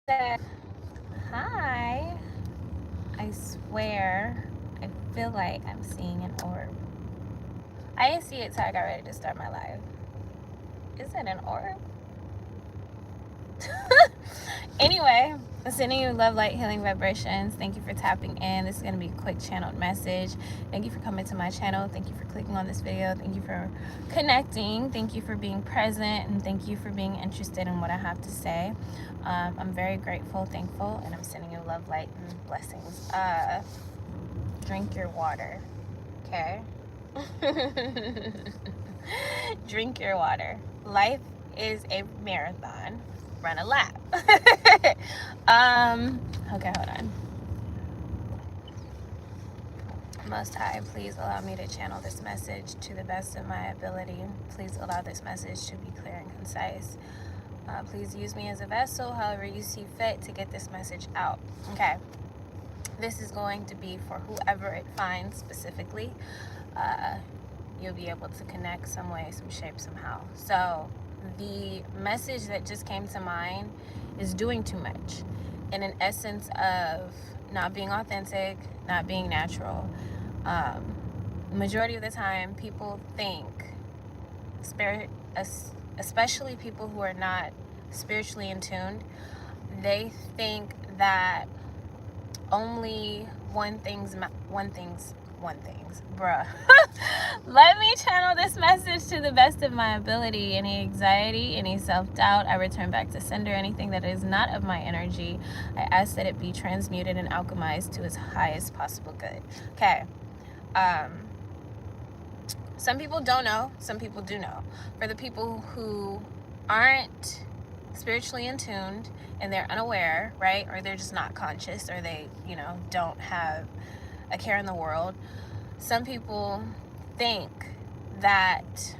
said, hi. I swear, I feel like I'm seeing an orb. I didn't see it till I got ready to start my live. Is it an orb? Anyway, I'm sending you love, light, healing vibrations. Thank you for tapping in. This is going to be a quick channeled message. Thank you for coming to my channel. Thank you for clicking on this video. Thank you for connecting. Thank you for being present. And thank you for being interested in what I have to say. I'm very grateful, thankful, and I'm sending you love, light, and blessings. Drink your water, okay? Drink your water. Life is a marathon. Run a lap. Okay, hold on. Most High, please allow me to channel this message to the best of my ability. Please allow this message to be clear and concise. Please use me as a vessel, however you see fit, to get this message out. Okay. This is going to be for whoever it finds specifically. You'll be able to connect some way, some shape, somehow. So the message that just came to mind is doing too much, in an essence of not being authentic, not being natural. Majority of the time, people think, especially people who are not spiritually in tune, they think that only one thing's, bruh. Let me channel this message to the best of my ability. Any anxiety, any self-doubt, I return back to sender. Anything that is not of my energy, I ask that it be transmuted and alchemized to its highest possible good. Okay. Some people don't know, some people do know. For the people who aren't spiritually in tuned and they're unaware, right? Or they're just not conscious, or they, don't have a care in the world. Some people think that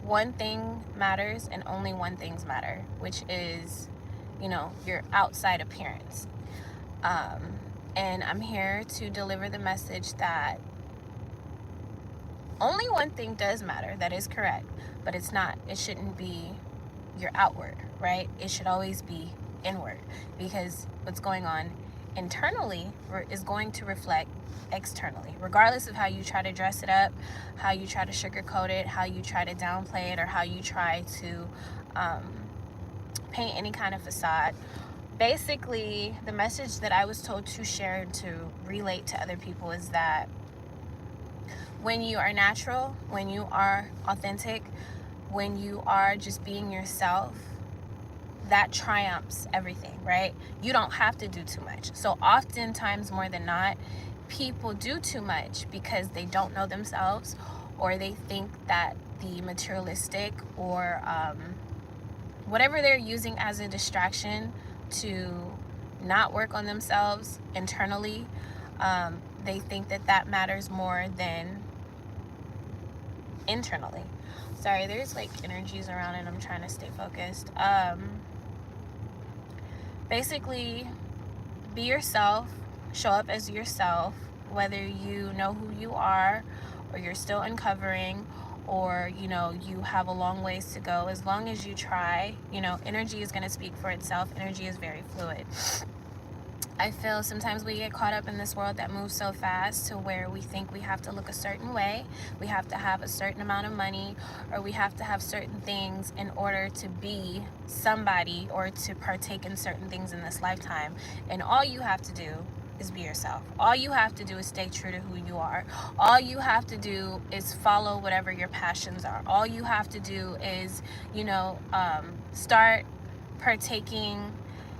one thing matters and only one thing's matter, which is, your outside appearance. And I'm here to deliver the message that only one thing does matter. That is correct, but it shouldn't be your outward, right? It should always be inward, because what's going on internally is going to reflect externally, regardless of how you try to dress it up, how you try to sugarcoat it, how you try to downplay it, or how you try to paint any kind of facade. Basically, the message that I was told to share and to relate to other people is that when you are natural, when you are authentic, when you are just being yourself, that triumphs everything, right? You don't have to do too much. So oftentimes, more than not, people do too much because they don't know themselves, or they think that the materialistic or whatever they're using as a distraction to not work on themselves internally, they think that matters more than internally. Sorry, there's like energies around and I'm trying to stay focused. Basically, be yourself, show up as yourself, whether you know who you are or you're still uncovering, or you have a long ways to go. As long as you try, energy is going to speak for itself. Energy is very fluid. I feel sometimes we get caught up in this world that moves so fast, to where we think we have to look a certain way, we have to have a certain amount of money, or we have to have certain things in order to be somebody or to partake in certain things in this lifetime. And all you have to do is be yourself. All you have to do is stay true to who you are. All you have to do is follow whatever your passions are. All you have to do is, start partaking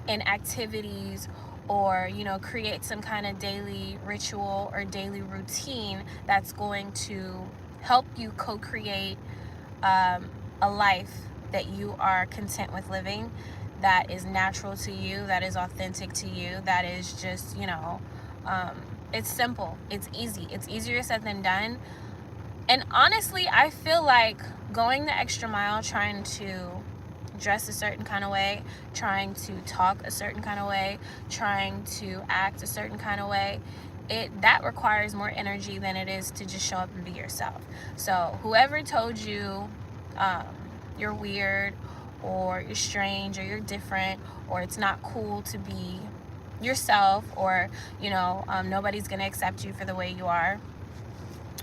in activities, or create some kind of daily ritual or daily routine that's going to help you co-create a life that you are content with living, that is natural to you, that is authentic to you, that is just it's simple, it's easy, it's easier said than done. And honestly, I feel like going the extra mile, trying to dress a certain kind of way, trying to talk a certain kind of way, trying to act a certain kind of way, that requires more energy than it is to just show up and be yourself. So whoever told you you're weird, or you're strange, or you're different, or it's not cool to be yourself, or nobody's gonna accept you for the way you are,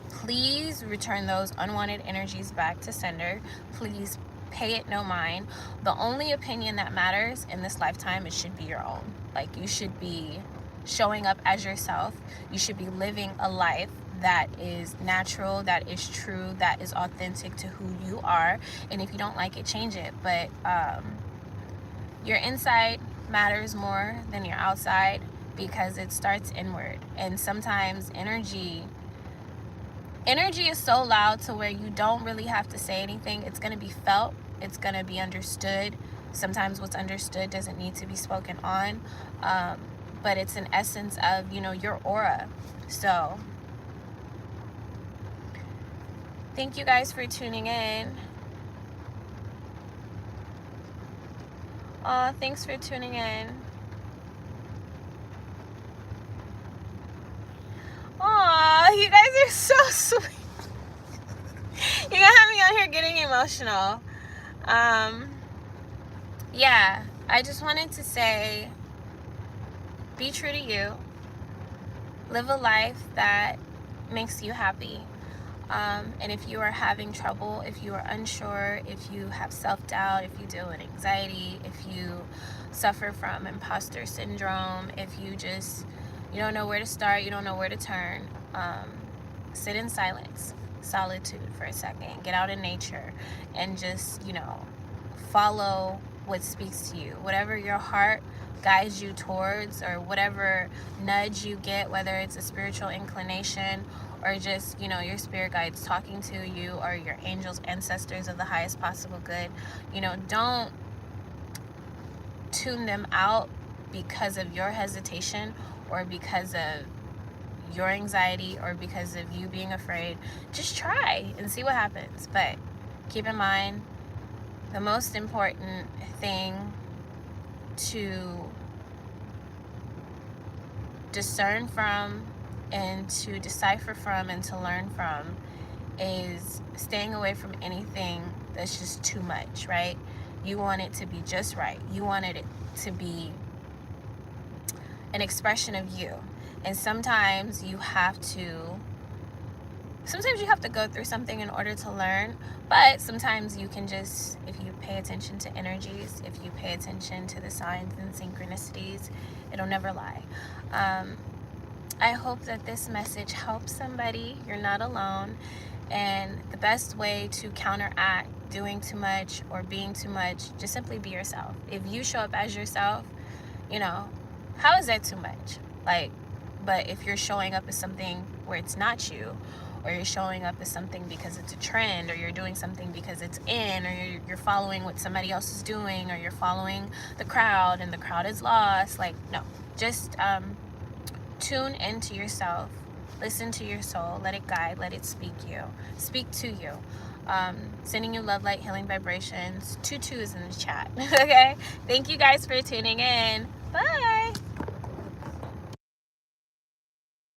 please return those unwanted energies back to sender. Please pay it no mind. The only opinion that matters in this lifetime, it should be your own. Like, you should be showing up as yourself. You should be living a life that is natural, that is true, that is authentic to who you are. And if you don't like it, change it. But your inside matters more than your outside, because it starts inward. And sometimes energy is so loud to where you don't really have to say anything. It's going to be felt. It's going to be understood. Sometimes what's understood doesn't need to be spoken on. But it's an essence of, your aura. So thank you guys for tuning in. Thanks for tuning in. Aw, you guys are so sweet. You're gonna have me on here getting emotional. Yeah, I just wanted to say, be true to you. Live a life that makes you happy. And if you are having trouble, if you are unsure, if you have self-doubt, if you deal with anxiety, if you suffer from imposter syndrome, if you don't know where to start, you don't know where to turn, sit in silence, solitude for a second, get out in nature, and just, follow what speaks to you. Whatever your heart guides you towards, or whatever nudge you get, whether it's a spiritual inclination or just, your spirit guides talking to you, or your angels, ancestors of the highest possible good, don't tune them out because of your hesitation, or because of your anxiety, or because of you being afraid. Just try and see what happens. But keep in mind, the most important thing to discern from, and to decipher from, and to learn from, is staying away from anything that's just too much, right? You want it to be just right. You wanted it to be an expression of you. And sometimes you have to go through something in order to learn. But sometimes you can just, if you pay attention to energies, if you pay attention to the signs and synchronicities, it'll never lie. I hope that this message helps somebody. You're not alone. And the best way to counteract doing too much or being too much, just simply be yourself. If you show up as yourself, how is that too much? But if you're showing up as something where it's not you, or you're showing up as something because it's a trend, or you're doing something because it's in, or you're following what somebody else is doing, or you're following the crowd and the crowd is lost, no. Just tune into yourself. Listen to your soul. Let it guide. Let it speak to you. Sending you love, light, healing vibrations. 22 is in the chat. Okay? Thank you guys for tuning in. Bye.